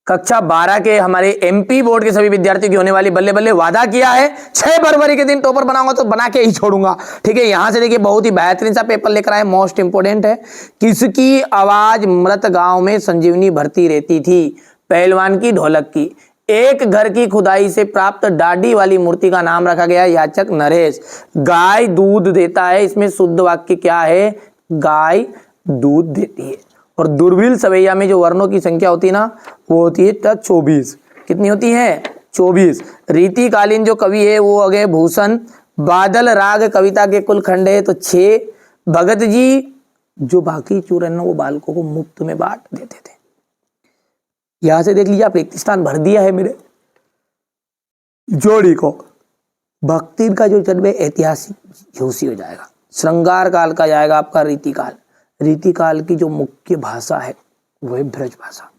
कक्षा 12 के हमारे एमपी बोर्ड के सभी विद्यार्थियों की होने वाली बल्ले बल्ले वादा किया है 6 फरवरी के दिन टॉपर बनाऊंगा तो बना के ही छोड़ूंगा। ठीक है, यहां से देखिए बहुत ही बेहतरीन सा पेपर लेकर आए, मोस्ट इंपोर्टेंट है। किसकी आवाज मृत गांव में संजीवनी भरती रहती थी? पहलवान की, ढोलक की। एक घर की खुदाई से प्राप्त डाडी वाली मूर्ति का नाम रखा गया याचक नरेश। गाय दूध देता है, इसमें शुद्ध वाक्य क्या है? गाय दूध देती है। और दुर्बिल सवैया में जो वर्णों की संख्या होती है ना, वो होती है 24। कितनी होती है? 24। रीतिकालीन जो कवि है वो हो गए भूषण। बादल राग कविता के कुल खंड है तो 6। भगत जी जो बाकी चूरन वो बालकों को मुफ्त में बांट देते थे। यहां से देख लीजिए, आप रिक्त स्थान भर दिया है मेरे जोड़ी को। भक्ति का जो जन्म ऐतिहासिक झूसी हो जाएगा। श्रृंगार काल का जाएगा आपका रीतिकाल। रीतिकाल की जो मुख्य भाषा है वह ब्रज भाषा।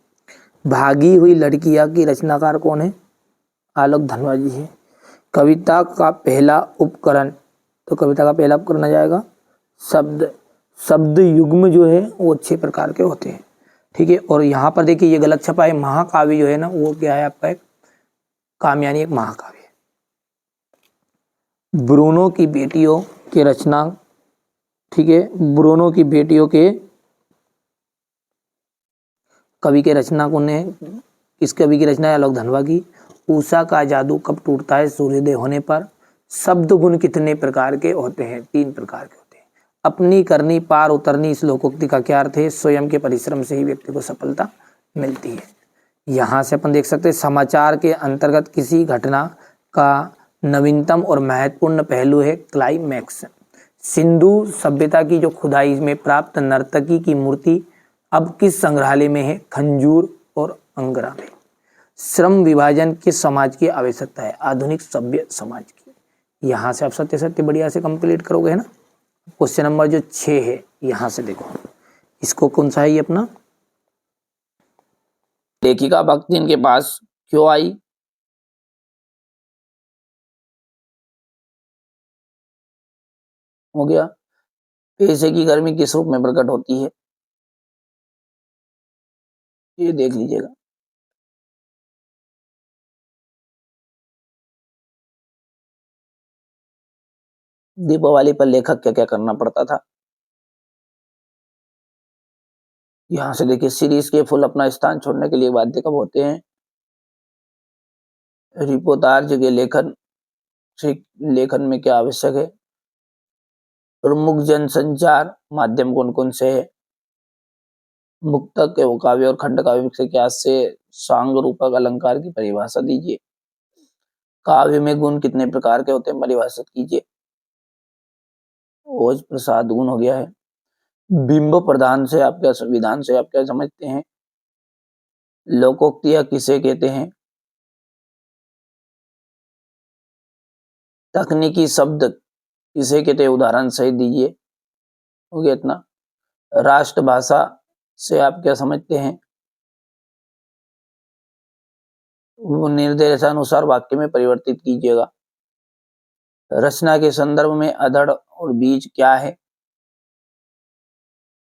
भागी हुई लड़कियां की रचनाकार कौन है? आलोक धनवा जी है। कविता का पहला उपकरण, तो कविता का पहला उपकरण आ जाएगा शब्द। शब्द युग्म जो है वो 6 प्रकार के होते हैं। ठीक है, और यहाँ पर देखिए ये गलत छपा है। महाकाव्य जो है ना वो क्या है आपका? एक कामयानी, एक महाकाव्य है। ब्रूनो की बेटियों की रचना। ठीक है, ब्रूनो की बेटियों के कवि के रचना कौन है? इस कवि की रचना है आलोक धनवा की। उषा का जादू कब टूटता है? सूर्योदय होने पर। शब्द गुण कितने प्रकार के होते हैं? 3 प्रकार के होते हैं। अपनी करनी पार उतरनी, इस लोकोक्ति का क्या अर्थ है? स्वयं के परिश्रम से ही व्यक्ति को सफलता मिलती है। यहाँ से अपन देख सकते हैं समाचार के अंतर्गत किसी घटना का नवीनतम और महत्वपूर्ण पहलू है क्लाइमैक्स। सिंधु सभ्यता की जो खुदाई में प्राप्त नर्तकी की मूर्ति अब किस संग्रहालय में है? खंजूर और अंगरा में। श्रम विभाजन किस समाज की आवश्यकता है? आधुनिक सभ्य समाज की। यहाँ से आप सत्य सत्य बढ़िया से कंप्लीट करोगे, है ना। क्वेश्चन नंबर जो 6 है, यहाँ से देखो इसको कौन सा है ये अपना? लेखिका भक्ति इनके पास क्यों आई? हो गया। पैसे की गर्मी किस रूप में प्रकट होती है? ये देख लीजिएगा। दीपावली पर लेखक क्या क्या करना पड़ता था? यहाँ से देखिए सीरीज के फुल अपना स्थान छोड़ने के लिए बाध्य कब होते हैं? रिपोर्टाज के लेखन से लेखन में क्या आवश्यक है? प्रमुख जनसंचार माध्यम कौन कौन से है? मुक्तक के काव्य और खंड काव्य से क्या से सांग रूपक अलंकार की परिभाषा दीजिए। काव्य में गुण कितने प्रकार के होते हैं? परिभाषित कीजिए। ओज प्रसाद गुण हो गया है। बिंब प्रधान से आप क्या, संविधान से आप क्या समझते हैं? लोकोक्तियां किसे कहते हैं? तकनीकी शब्द किसे कहते हैं? उदाहरण सहित दीजिए। हो गया इतना। राष्ट्रभाषा से आप क्या समझते हैं? वो निर्देशानुसार वाक्य में परिवर्तित कीजिएगा। रचना के संदर्भ में अधड़ और बीज क्या है?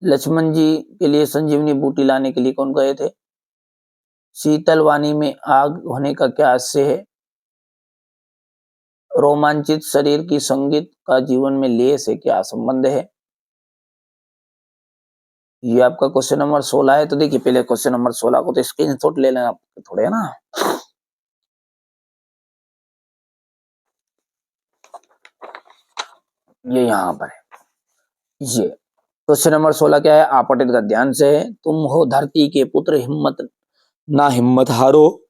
लक्ष्मण जी के लिए संजीवनी बूटी लाने के लिए कौन गए थे? शीतल वाणी में आग होने का क्या आशय है? रोमांचित शरीर की संगीत का जीवन में लेह से क्या संबंध है? ये आपका क्वेश्चन नंबर 16 है। तो देखिए पहले क्वेश्चन नंबर 16 को तो स्क्रीनशॉट ले लेना आप थोड़े, है ना। ये यहाँ पर है। ये क्वेश्चन नंबर 16 क्या है? आपटित का ध्यान से है। तुम हो धरती के पुत्र, हिम्मत ना हिम्मत हारो,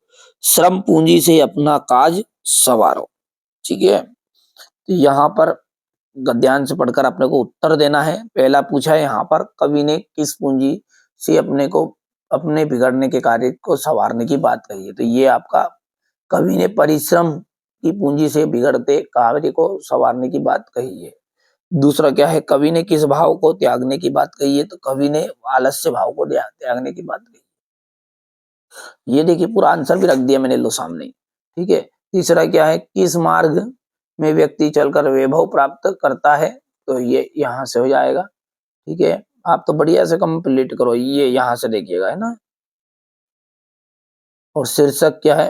श्रम पूंजी से अपना काज सवारो। ठीक है, तो यहाँ पर गद्यांश से पढ़कर अपने को उत्तर देना है। पहला पूछा है यहाँ पर कवि ने किस पूंजी से अपने को, अपने बिगड़ने के कार्य को संवारने की बात कही है? तो ये आपका कवि ने परिश्रम की पूंजी से बिगड़ते कार्य को संवारने की बात कही है। दूसरा क्या है? कवि ने किस भाव को त्यागने की बात कही है? तो कवि ने आलस्य भाव को त्यागने की बात कही। ये देखिए पूरा आंसर भी रख दिया मैंने लो सामने। ठीक है, तीसरा क्या है? किस मार्ग में व्यक्ति चलकर वैभव प्राप्त करता है? तो ये यहाँ से हो जाएगा। ठीक है, आप तो बढ़िया से कंप्लीट करो। ये यहाँ से देखिएगा, है ना। और शीर्षक क्या है,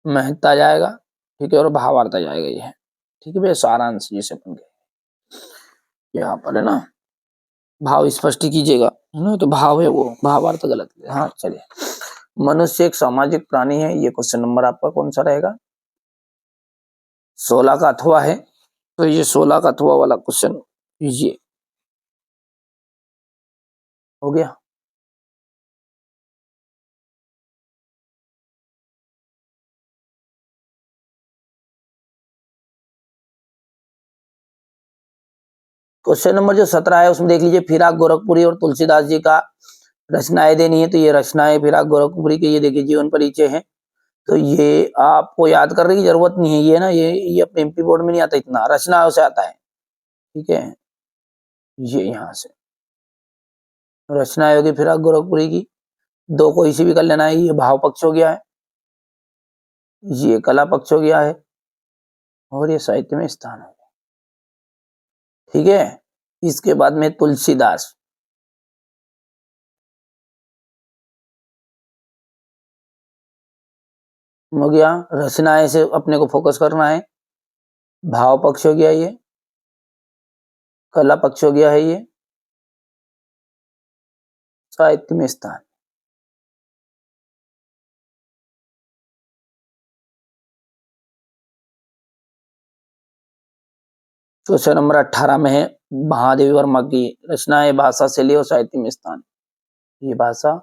महत्ता जाएगा, ठीक है, और भावार्थ आ जाएगा ये, ठीक है भैया, सारांश जिसे बन गया यहाँ पर है ना। भाव स्पष्ट कीजिएगा, है ना, तो भाव है वो, भावार्थ गलत है। हाँ चलिए, मनुष्य एक सामाजिक प्राणी है, ये क्वेश्चन नंबर आपका कौन सा रहेगा, 16 का अथवा है, तो ये 16 का अथवा वाला क्वेश्चन कीजिए, हो गया। क्वेश्चन नंबर जो 17 है उसमें देख लीजिए, फिराक गोरखपुरी और तुलसीदास जी का रचनाएं देनी है, तो ये रचनाएं फिराक गोरखपुरी के, ये देखिए जीवन परिचय है, तो ये आपको याद करने की जरूरत नहीं है, ये ना ये अपने एमपी बोर्ड में नहीं आता, इतना रचनाओं से आता है, ठीक है, ये यहाँ से रचनाएं होगी फिराक गोरखपुरी की, दो को इसी भी कर लेना है, ये भाव पक्ष हो गया है, ये कला पक्ष हो गया है, और ये साहित्य में स्थान है, ठीक है। इसके बाद में तुलसीदास, हो गया, रचनाएं से अपने को फोकस करना है, भाव पक्ष हो गया ये, कला पक्ष हो गया है ये, साहित्य में स्थान। क्वेश्चन नंबर 18 में है, महादेवी वर्मा की रचनाएं भाषा शैली और साहित्य में स्थान, ये भाषा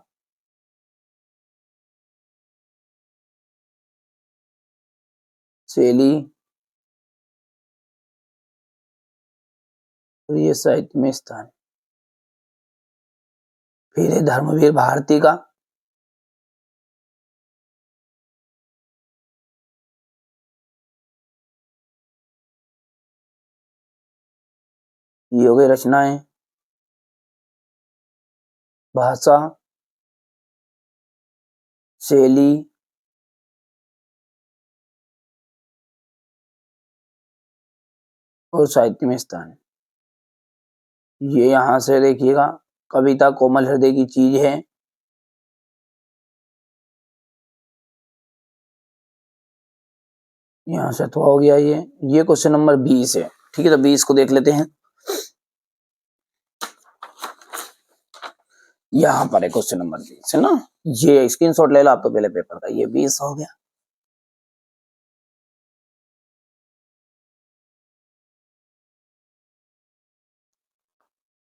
शैली और ये साहित्य में स्थान। फिर है धर्मवीर भारती का, ये हो गई रचनाएं, भाषा शैली और साहित्य में स्थान। ये यहां से देखिएगा, कविता कोमल हृदय की चीज है, यहाँ से तो हो गया ये क्वेश्चन नंबर 20 है, ठीक है, तो 20 को देख लेते हैं। यहाँ पर है क्वेश्चन नंबर 20 है ना, ये स्क्रीनशॉट ले लो आप तो पहले पेपर का, ये 20 हो गया।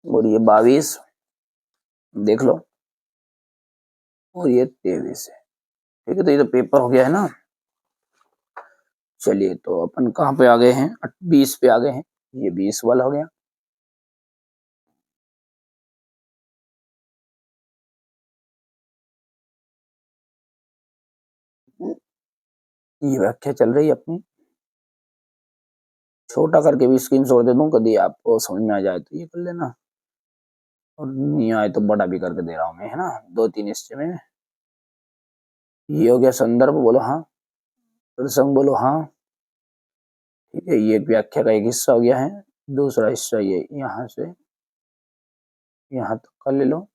और ये 22 देख लो, और ये 23 है, ठीक है, तो ये तो पेपर हो गया है ना। चलिए, तो अपन कहाँ पे आ गए हैं, 20 पे आ गए हैं, ये 20 वाला हो गया। ये व्याख्या चल रही है अपनी, छोटा करके भी स्क्रीनशॉट दे दूं, कभी आपको समझ में आ जाए तो ये कर लेना, और नहीं आए तो बड़ा भी करके दे रहा हूं मैं, है ना, 2-3 हिस्से में। ये हो गया संदर्भ, बोलो हाँ, प्रसंग बोलो हाँ, ठीक है, ये व्याख्या का एक हिस्सा हो गया है। दूसरा हिस्सा ये यहाँ से यहाँ तक कर ले लो,